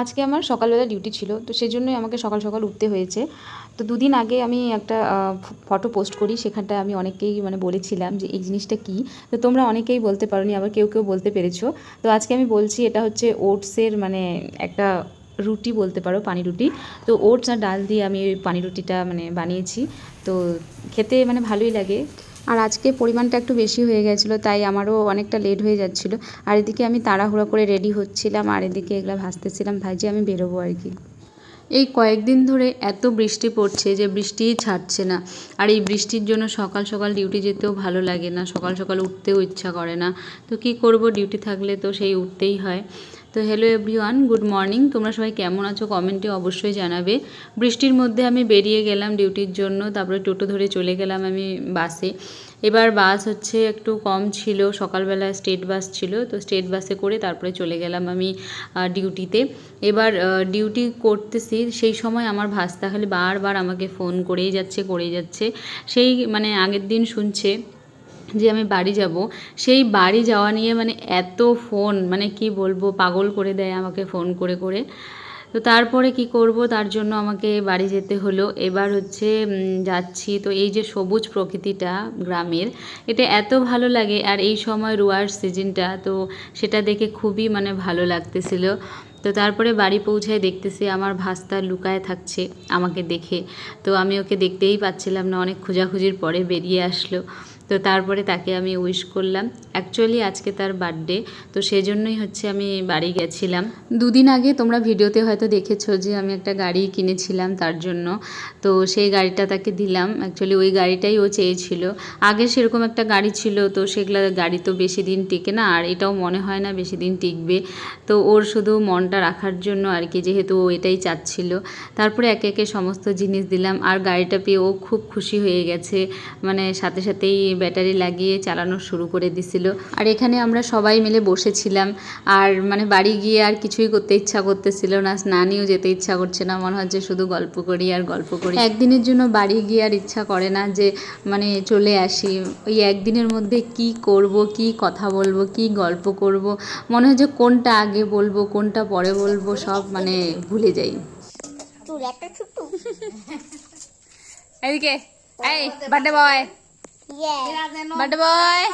আজকে আমার সকালবেলা ডিউটি ছিল, তো সেই জন্যই আমাকে সকাল সকাল উঠতে হয়েছে। তো দুদিন আগে আমি একটা ফটো পোস্ট করি, সেখানটায় আমি অনেকেই বলেছিলাম যে এই জিনিসটা কী। তো তোমরা অনেকেই বলতে পারোনি, আবার কেউ কেউ বলতে পেরেছো। তো আজকে আমি বলছি, এটা হচ্ছে ওটসের একটা রুটি বলতে পারো, পানি রুটি। তো ওটস আর ডাল দিয়ে আমি ওই পানি রুটিটা বানিয়েছি। তো খেতে ভালোই লাগে। আর আজকে পরিমাণটা একটু বেশি হয়ে গেছিলো, তাই আমারও অনেকটা লেট হয়ে যাচ্ছিলো। আর এদিকে আমি তাড়াহুড়ো করে রেডি হচ্ছিলাম, আর এদিকে এগুলো ভাজতেছিলাম, ভাজি আমি বেরোবো আর কি। এই কয়েকদিন ধরে এত বৃষ্টি পড়ছে যে বৃষ্টিই ছাড়ছে না। আর এই বৃষ্টির জন্য সকাল সকাল ডিউটি যেতেও ভালো লাগে না, সকাল সকাল উঠতেও ইচ্ছা করে না। তো কি করব, ডিউটি থাকলে তো সেই উঠতেই হয়। তো হ্যালো এভরিওয়ান, গুড মর্নিং। তোমরা সবাই কেমন আছো কমেন্টে অবশ্যই জানাবে। বৃষ্টির মধ্যে আমি বেরিয়ে গেলাম ডিউটির জন্য, তারপরে টোটো ধরে চলে গেলাম আমি বাসে। এবার বাস হচ্ছে একটু কম ছিল, সকালবেলা স্টেট বাস ছিল, তো স্টেট বাসে করে তারপরে চলে গেলাম আমি ডিউটিতে। এবার ডিউটি করতেছি, সেই সময় আমার ভাস্তা খালি বারবার আমাকে ফোন করেই যাচ্ছে। সেই আগের দিন শুনছে যে আমি বাড়ি যাব, সেই বাড়ি যাওয়া নিয়ে এত ফোন, কি বলবো, পাগল করে দেয় আমাকে ফোন করে করে। তো তারপরে কি করব, তার জন্য আমাকে বাড়ি যেতে হলো। এবার হচ্ছে যাচ্ছি, তো এই যে সবুজ প্রকৃতিটা গ্রামের, এটা এত ভালো লাগে। আর এই সময় রোয়ার সিজনটা, তো সেটা দেখে খুবই ভালো লাগতেছিল। তো তারপরে বাড়ি পৌঁছায় দেখতেছি আমার ভাস্তা লুকায় থাকছে আমাকে দেখে। তো আমি ওকে দেখতেই পাচ্ছিলাম না, অনেক খোঁজাখুঁজির পরে বেরিয়ে আসলো। তো তারপরে তাকে আমি উইশ করলাম। অ্যাকচুয়ালি আজকে তার বার্থডে, তো সেজন্যই হচ্ছে আমি বাড়ি গেছিলাম। দুদিন আগে তোমরা ভিডিওতে হয়তো দেখেছো যে আমি একটা গাড়ি কিনেছিলাম তার জন্য। তো সেই গাড়িটা তাকে দিলাম। অ্যাকচুয়ালি ওই গাড়িটাই ও চেয়েছিল। আগে সেরকম একটা গাড়ি ছিল, তো সেগুলো গাড়ি তো বেশি দিন টিকে না, আর এটাও মনে হয় না বেশি দিন টিকবে। তো ওর শুধু মনটা রাখার জন্য আর কি, যেহেতু ও এটাই চাচ্ছিল। তারপরে একে একে সমস্ত জিনিস দিলাম, আর গাড়িটা পেয়ে ও খুব খুশি হয়ে গেছে। সাথে সাথেই ব্যাটারি লাগিয়ে চালানো শুরু করে দিছিল। আর এখানে আমরা সবাই মিলে বসেছিলাম। আর বাড়ি গিয়ে আর কিছুই করতে ইচ্ছা করতেছিল না, স্নানেও যেতে ইচ্ছা করছে না, মনে হচ্ছে শুধু গল্প করি আর গল্প করি। একদিনের জন্য বাড়ি গিয়ে আর ইচ্ছা করে না যে চলে আসি। ওই একদিনের মধ্যে কি করব, কি কথা বলবো, কি গল্প করব, মনে হয় যে কোনটা আগে বলবো কোনটা পরে বলবো, সব ভুলে যাই। এদিকে এই বার্থডে বয়, বার্থডে বয়।